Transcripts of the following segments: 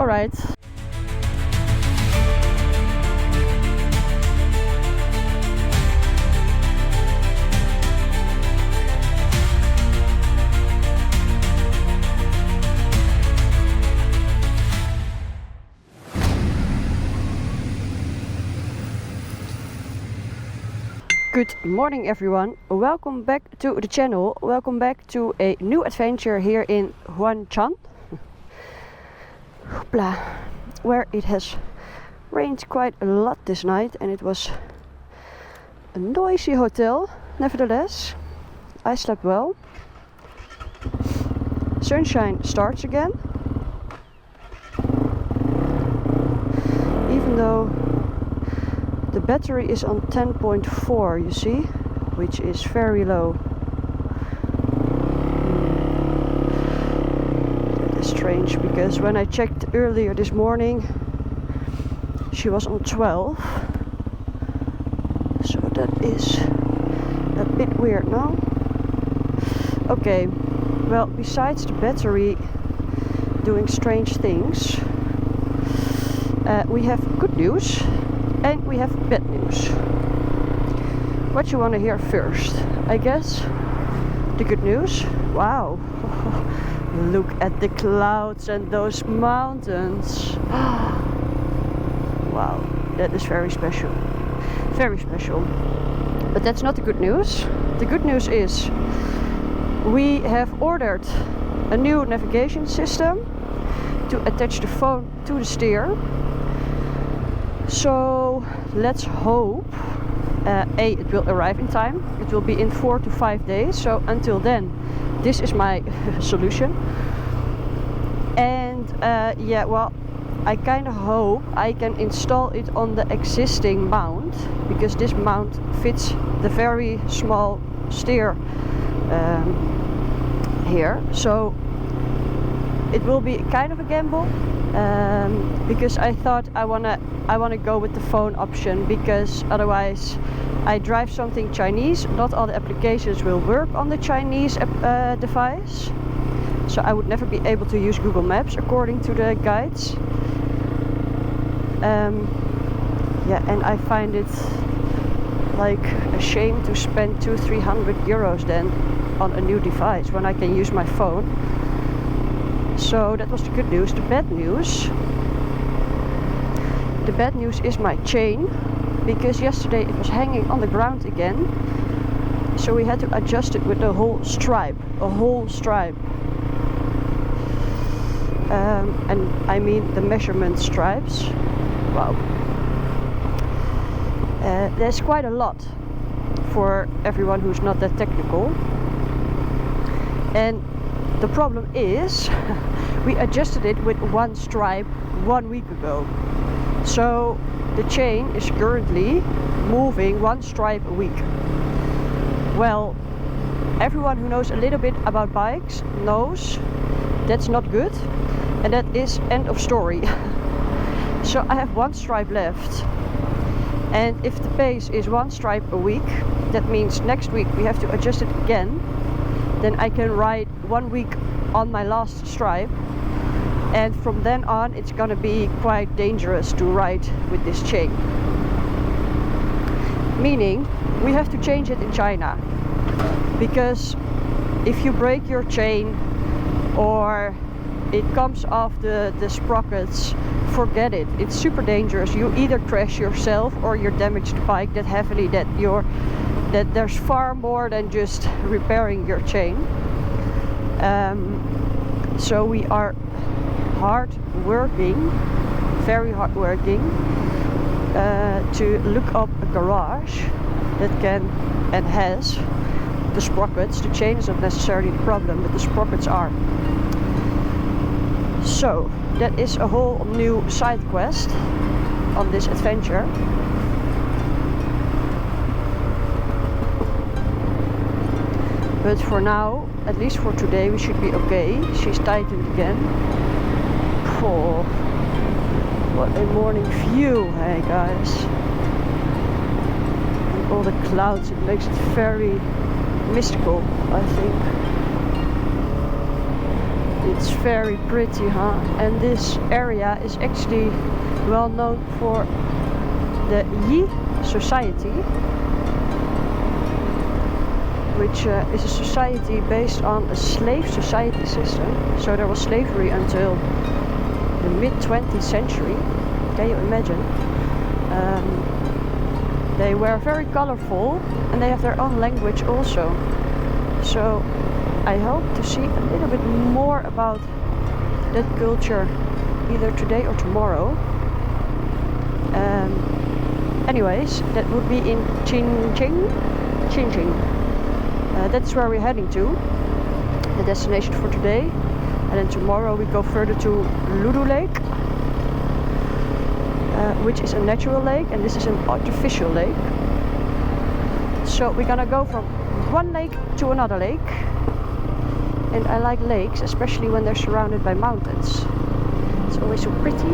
All right. Good morning everyone, welcome back to the channel, welcome back to a new adventure here in Yunnan, where it has rained quite a lot this night and it was a noisy hotel. Nevertheless, I slept well. Sunshine starts again, even though the battery is on 10.4, you see, which is very low. That is strange, because when I checked earlier this morning, she was on 12. So that is a bit weird now. Okay, well, besides the battery doing strange things, we have good news. And we have bad news. What you want to hear first? I guess the good news. Wow, look at the clouds and those mountains. Wow, that is very special. Very special. But that's not the good news. The good news is we have ordered a new navigation system to attach the phone to the steer. So let's hope it will arrive in time. It will be in 4 to 5 days, so until then this is my solution. And yeah, well, I kind of hope I can install it on the existing mount, because this mount fits the very small steer here. So it will be kind of a gamble, because I thought I wanna go with the phone option, because otherwise I drive something Chinese, not all the applications will work on the Chinese device, so I would never be able to use Google Maps according to the guides. Yeah, and I find it like a shame to spend 200-300 euros then on a new device when I can use my phone. So that was the good news. The bad news is my chain, because yesterday it was hanging on the ground again, so we had to adjust it with a whole stripe, and I mean the measurement stripes. Wow, there's quite a lot for everyone who's not that technical. And the problem is we adjusted it with one stripe 1 week ago. So the chain is currently moving one stripe a week. Well, everyone who knows a little bit about bikes knows that's not good, and that is end of story. So I have one stripe left, and if the pace is one stripe a week, that means next week we have to adjust it again. Then I can ride 1 week on my last stripe, and from then on it's gonna be quite dangerous to ride with this chain. Meaning we have to change it in China, because if you break your chain or it comes off the sprockets, forget it. It's super dangerous. You either crash yourself or you damage the bike that heavily that there's far more than just repairing your chain. So we are very hard working to look up a garage that can and has the sprockets. The chain is not necessarily the problem, but the sprockets are. So that is a whole new side quest on this adventure. But for now, at least for today, we should be okay. She's tightened again. Oh, what a morning view, hey guys. And all the clouds, it makes it very mystical, I think. It's very pretty, huh? And this area is actually well known for the Yi Society, which is a society based on a slave society system. So there was slavery until the mid-20th century. Can you imagine? They were very colorful and they have their own language also. So I hope to see a little bit more about that culture either today or tomorrow. Anyways, that would be in Chinching. That's where we're heading to, the destination for today. And then tomorrow we go further to Ludu Lake, which is a natural lake, and this is an artificial lake. So we're gonna go from one lake to another lake. And I like lakes, especially when they're surrounded by mountains. It's always so pretty.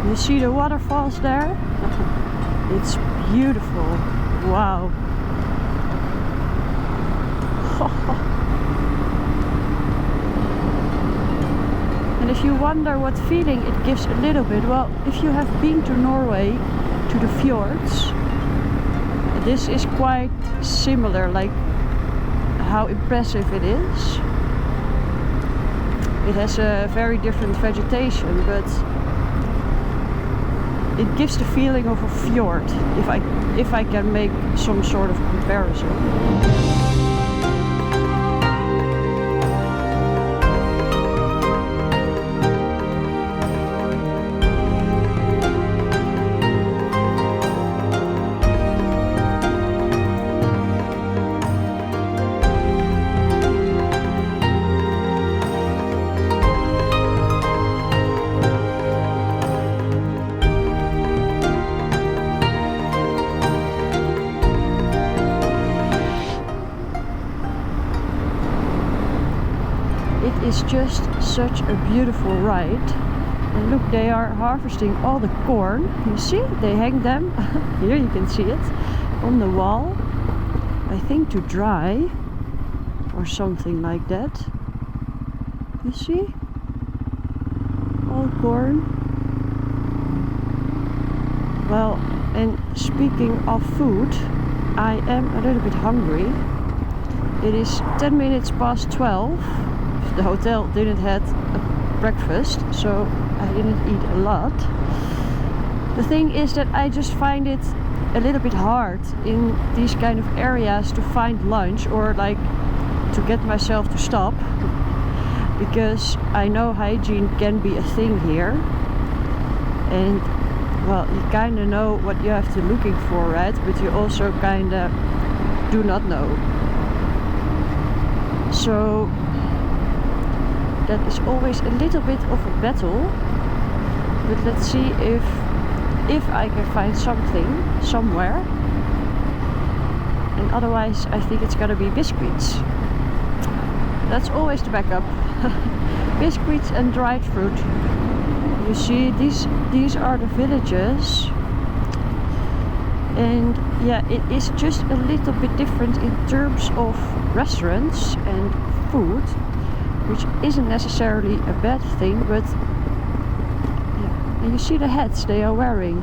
You see the waterfalls there? It's beautiful. Wow. And if you wonder what feeling it gives a little bit, well, if you have been to Norway, to the fjords, this is quite similar, like how impressive it is. It has a very different vegetation, but it gives the feeling of a fjord, if I can make some sort of comparison. It's just such a beautiful ride. And look, they are harvesting all the corn. You see, they hang them here, you can see it on the wall, I think to dry or something like that. You see, all corn. Well, and speaking of food, I am a little bit hungry. It is 10 minutes past 12. The hotel didn't have a breakfast, so I didn't eat a lot. The thing is that I just find it a little bit hard in these kind of areas to find lunch, or like to get myself to stop, because I know hygiene can be a thing here, and well, you kind of know what you have to looking for, right? But you also kind of do not know. So that is always a little bit of a battle, but let's see if I can find something somewhere, and otherwise I think it's gonna be biscuits. That's always the backup. Biscuits and dried fruit. You see, these are the villages, and yeah, it is just a little bit different in terms of restaurants and food, which isn't necessarily a bad thing, but yeah. And you see the hats they are wearing.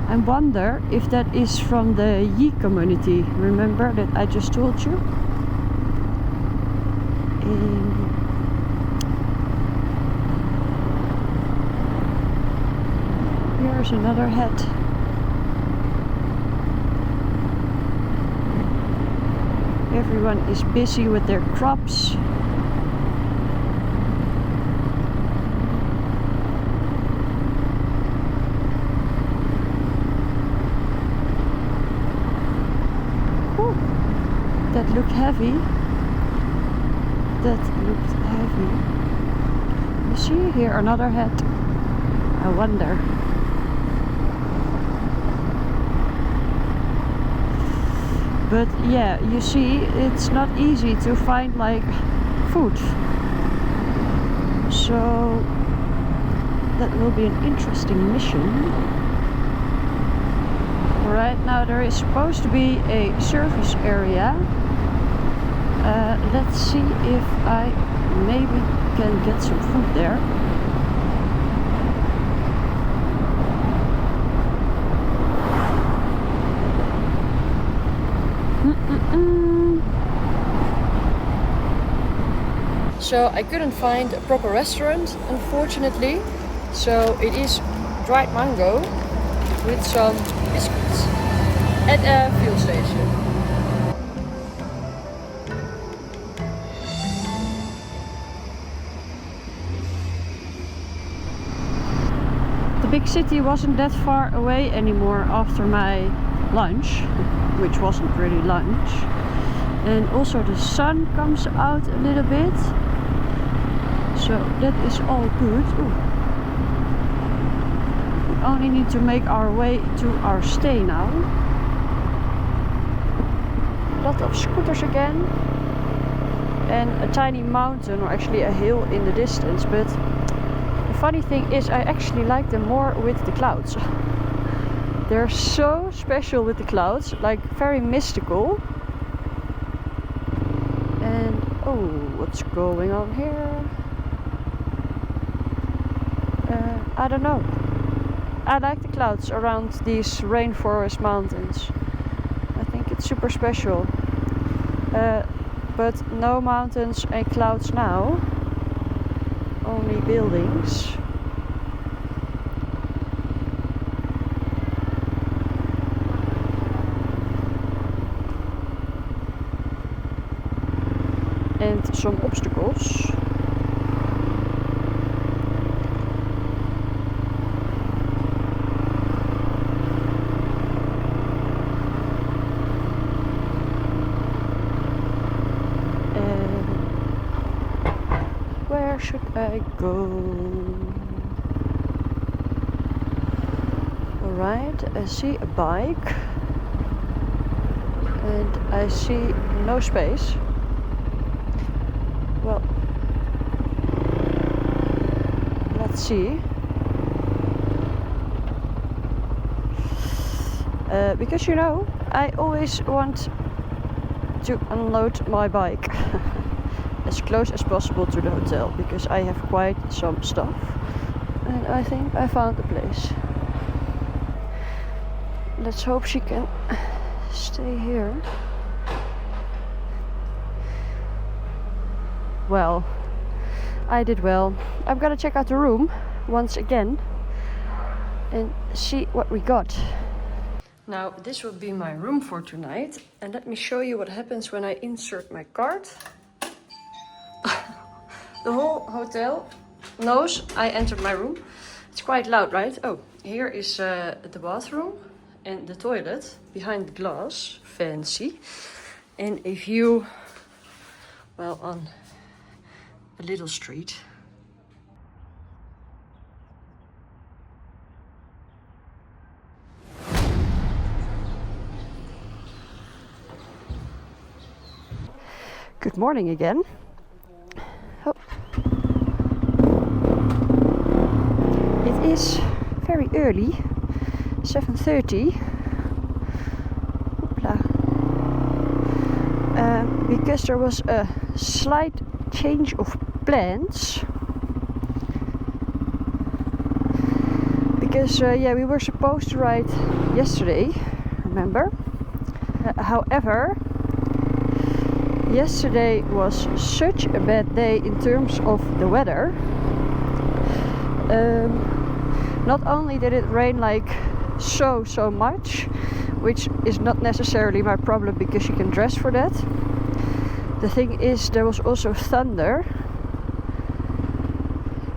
I wonder if that is from the Yi community, remember that I just told you? There's another head. Everyone is busy with their crops. Ooh, that looked heavy. That looked heavy. You see here another head. I wonder. But yeah, you see, it's not easy to find like food. So that will be an interesting mission. Right now there is supposed to be a service area. Let's see if I maybe can get some food there. So I couldn't find a proper restaurant, unfortunately. So it is dried mango with some biscuits at a fuel station. The big city wasn't that far away anymore after my lunch, which wasn't really lunch. And also the sun comes out a little bit. So that is all good. Ooh. We only need to make our way to our stay now. A lot of scooters again. And a tiny mountain, or actually a hill in the distance. But the funny thing is, I actually like them more with the clouds. They're so special with the clouds, like very mystical. And oh, what's going on here? I don't know. I like the clouds around these rainforest mountains. I think it's super special. But no mountains and clouds now. Only buildings. And some obstacles. Where should I go? Alright, I see a bike. And I see no space. Well, let's see. Because you know, I always want to unload my bike as close as possible to the hotel, because I have quite some stuff. And I think I found a place. Let's hope she can stay here. Well, I did well. I'm gonna check out the room once again and see what we got. Now, this will be my room for tonight. And let me show you what happens when I insert my card. The whole hotel knows I entered my room. It's quite loud, right? Oh, here is the bathroom and the toilet behind the glass. Fancy. And a view, well, on a little street. Good morning again. Oh. It is very early, 7:30. Because there was a slight change of plans. Because yeah, we were supposed to ride yesterday, remember? However, yesterday was such a bad day in terms of the weather. Not only did it rain like so much, which is not necessarily my problem because you can dress for that. The thing is, there was also thunder,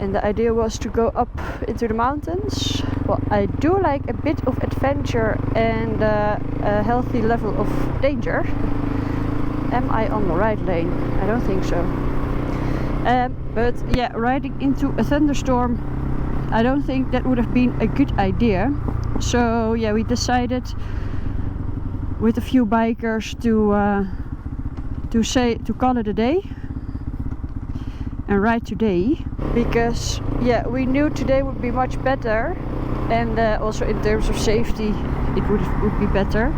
and the idea was to go up into the mountains. Well, I do like a bit of adventure and a healthy level of danger. Am I on the right lane? I don't think so. But yeah, riding into a thunderstorm, I don't think that would have been a good idea. So yeah, we decided with a few bikers to call it a day and ride today, because yeah, we knew today would be much better, and also in terms of safety it would be better.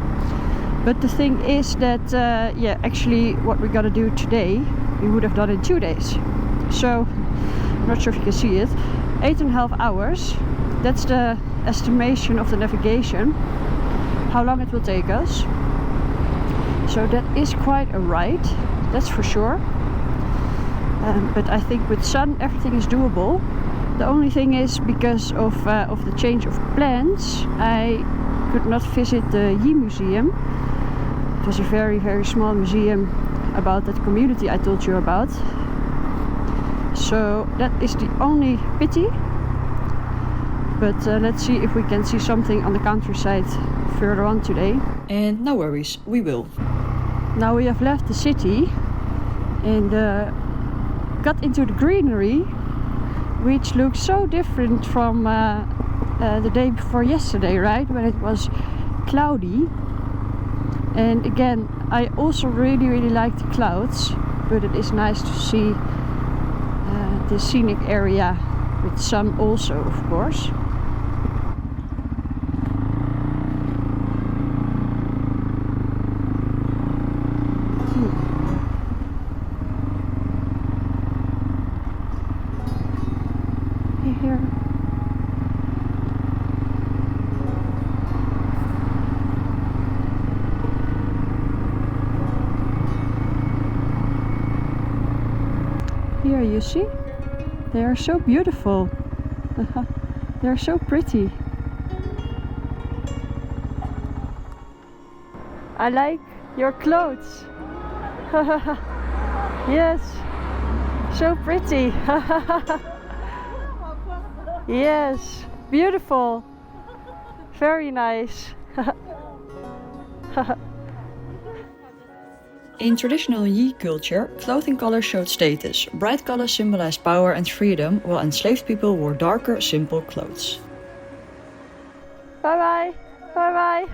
But the thing is that yeah, actually what we're gonna do today we would have done in 2 days. So I'm not sure if you can see it, 8.5 hours, that's the estimation of the navigation, how long it will take us. So that is quite a ride, that's for sure. But I think with sun everything is doable. The only thing is, because of the change of plans, I could not visit the Yi Museum. It was a very small museum about that community I told you about. So that is the only pity. But let's see if we can see something on the countryside further on today. And no worries, we will. Now we have left the city and got into the greenery, which looks so different from the day before yesterday, right? When it was cloudy. And again, I also really like the clouds, but it is nice to see the scenic area with sun also, of course. Here. Here you see, they are so beautiful. They are so pretty. I like your clothes. Yes, so pretty. Yes, beautiful. Very nice. In traditional Yi culture, clothing colors showed status. Bright colors symbolized power and freedom, while enslaved people wore darker, simple clothes. Bye bye. Bye bye.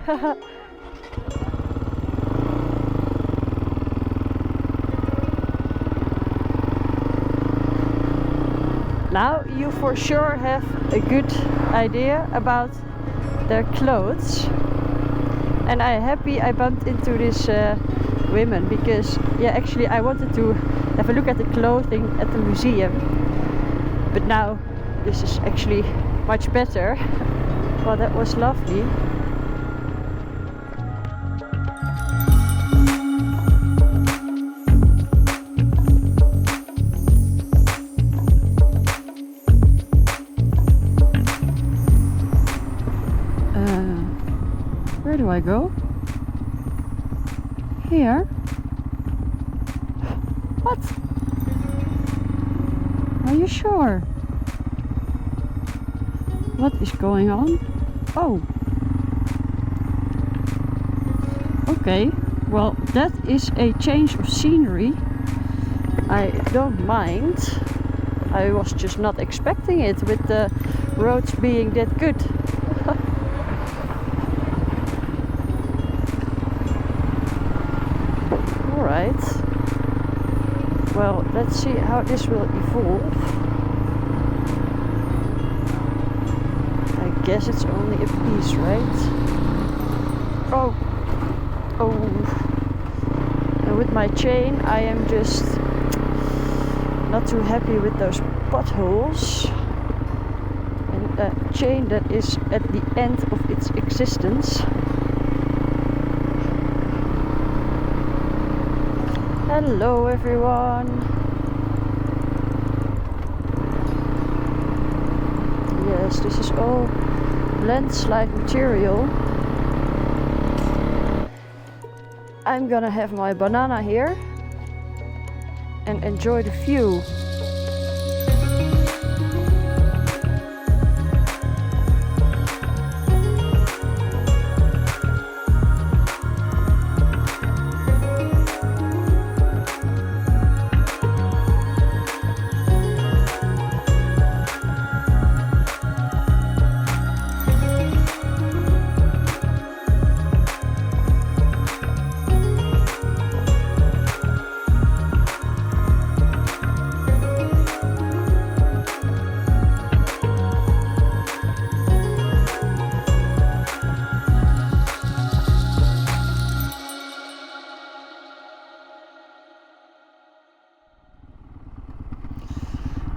Now you for sure have a good idea about their clothes, and I'm happy I bumped into this women, because yeah, actually I wanted to have a look at the clothing at the museum, but now this is actually much better. Well, that was lovely. Where do I go? Here? What? Are you sure? What is going on? Oh. Okay, well, that is a change of scenery. I don't mind. I was just not expecting it with the roads being that good. Alright. Well, let's see how this will evolve. I guess it's only a piece, right? Oh. Oh. And with my chain, I am just not too happy with those potholes. And a chain that is at the end of its existence. Hello everyone. Yes, this is all landslide material. I'm gonna have my banana here and enjoy the view.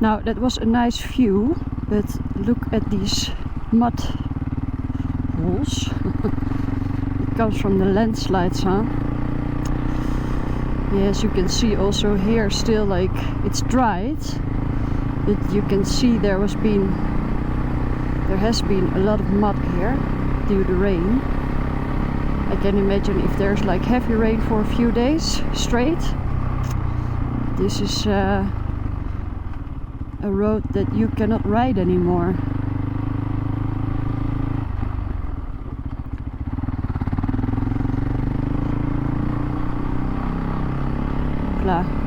Now that was a nice view, but look at these mud holes. It comes from the landslides, huh? Yes, you can see also here still like it's dried, but you can see there has been a lot of mud here due to rain. I can imagine if there's like heavy rain for a few days straight, this is a road that you cannot ride anymore.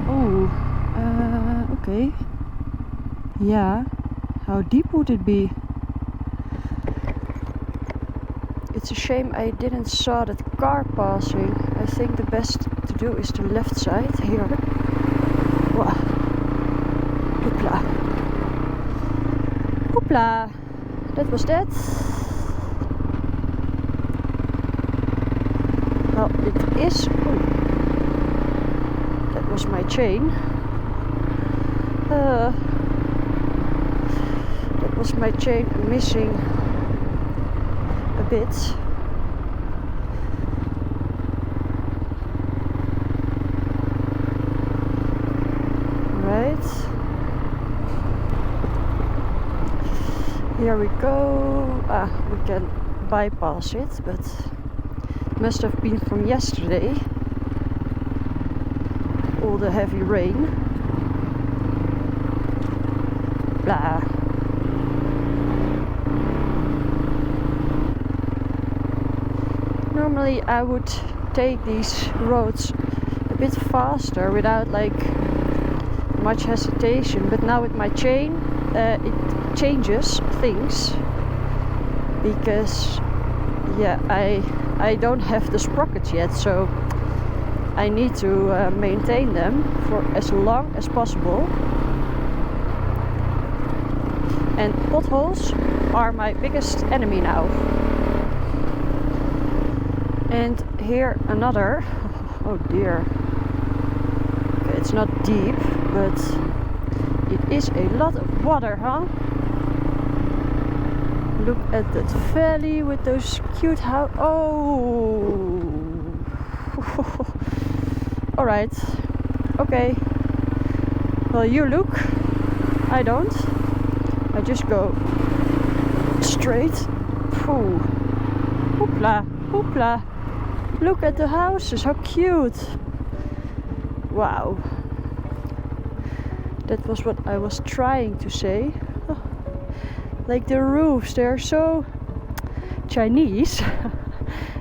Oh, okay. Yeah, how deep would it be? It's a shame I didn't saw that car passing. I think the best to do is the left side here. Wow. Hoopla. Hoopla. That was that. Well, it is. Oh, that was my chain. That was my chain missing a bit. Right. Here we go. We can bypass it, but it must have been from yesterday. All the heavy rain. Blah. Normally I would take these roads a bit faster without like much hesitation, but now with my chain it changes things, because yeah, I don't have the sprockets yet, so I need to maintain them for as long as possible. And potholes are my biggest enemy now. And here another. Oh dear. Okay, it's not deep, but it is a lot of water, huh? Look at that valley with those cute houses. Oh. Alright. Okay. Well, you look. I don't. I just go straight. Phew. Hoopla. Hoopla. Look at the houses, how cute! Wow. That was what I was trying to say. Oh, like the roofs, they're so Chinese.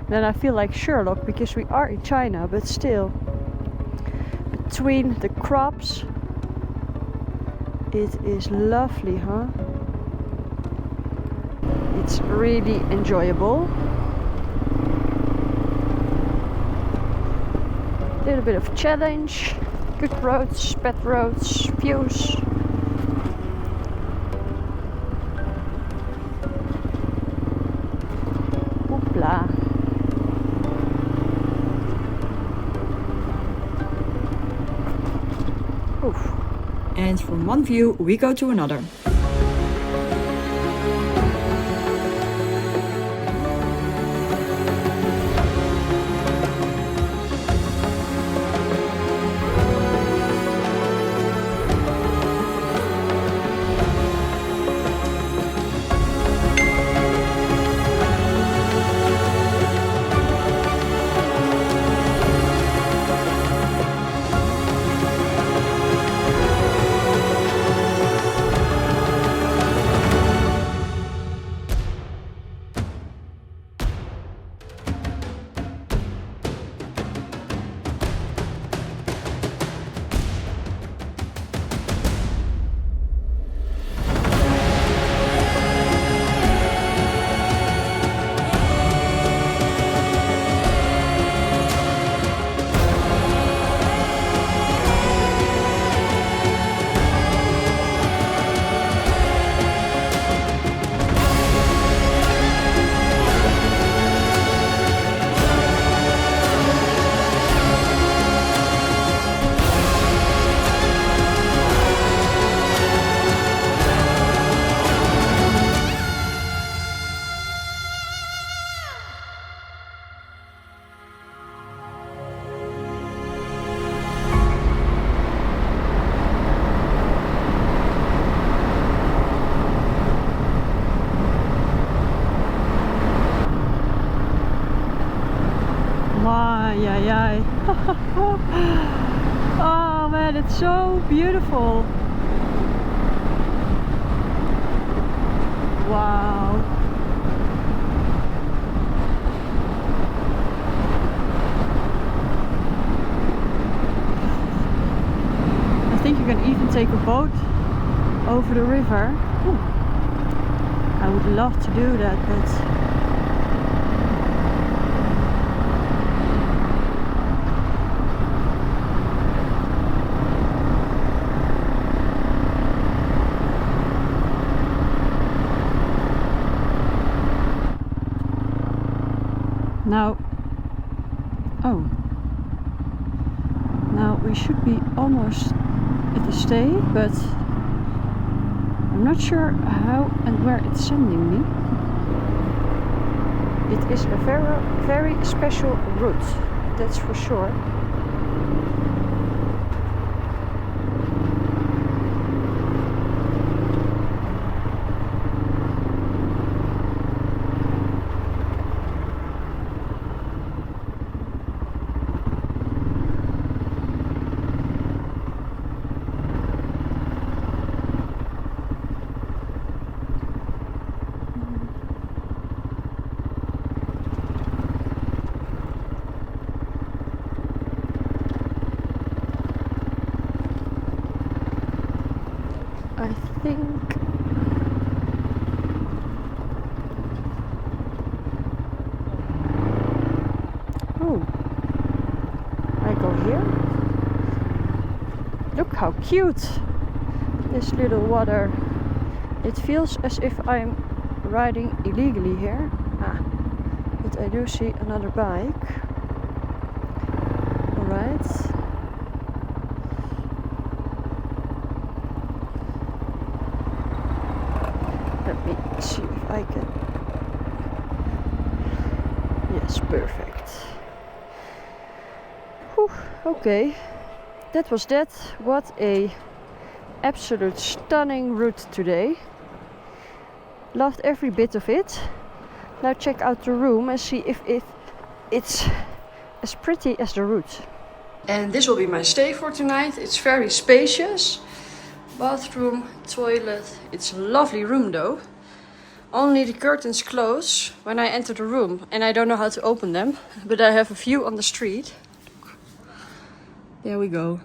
Then I feel like Sherlock, because we are in China, but still. Between the crops, it is lovely, huh? It's really enjoyable. Little bit of challenge, good roads, bad roads, views. Hoopla. Oof. And from one view we go to another. so beautiful. Wow. I think you can even take a boat over the river. Ooh. I would love to do that, but now, now we should be almost at the stay, but I'm not sure how and where it's sending me. It is a very special route, that's for sure. I think I go here. Look how cute this little water. It feels as if I'm riding illegally here. But I do see another bike. Alright. Let me see if I can. Yes, perfect. Whew, okay, that was that. What a absolute stunning route today. Loved every bit of it. Now check out the room and see if it's as pretty as the route. And this will be my stay for tonight. It's very spacious. Bathroom, toilet. It's a lovely room though. Only the curtains close when I enter the room and I don't know how to open them, but I have a view on the street. There we go.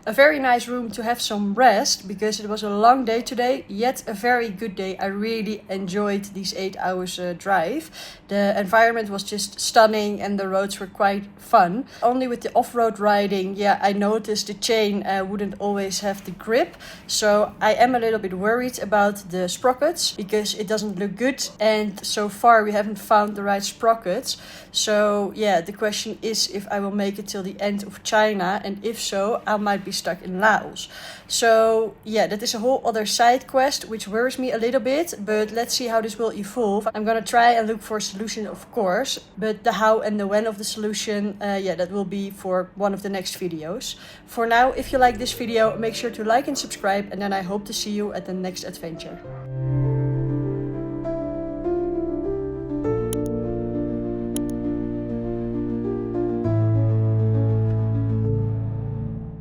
A very nice room to have some rest because it was a long day today, yet a very good day. I really enjoyed these 8 hours drive. The environment was just stunning and the roads were quite fun. Only with the off-road riding, yeah, I noticed the chain wouldn't always have the grip. So I am a little bit worried about the sprockets because it doesn't look good. And so far we haven't found the right sprockets. So yeah, the question is if I will make it till the end of China. And if so, I might be stuck in Laos. So yeah, that is a whole other side quest which worries me a little bit, but let's see how this will evolve. I'm gonna try and look for a solution, of course, but the how and the when of the solution, yeah, that will be for one of the next videos. For now, if you like this video, make sure to like and subscribe, and then I hope to see you at the next adventure.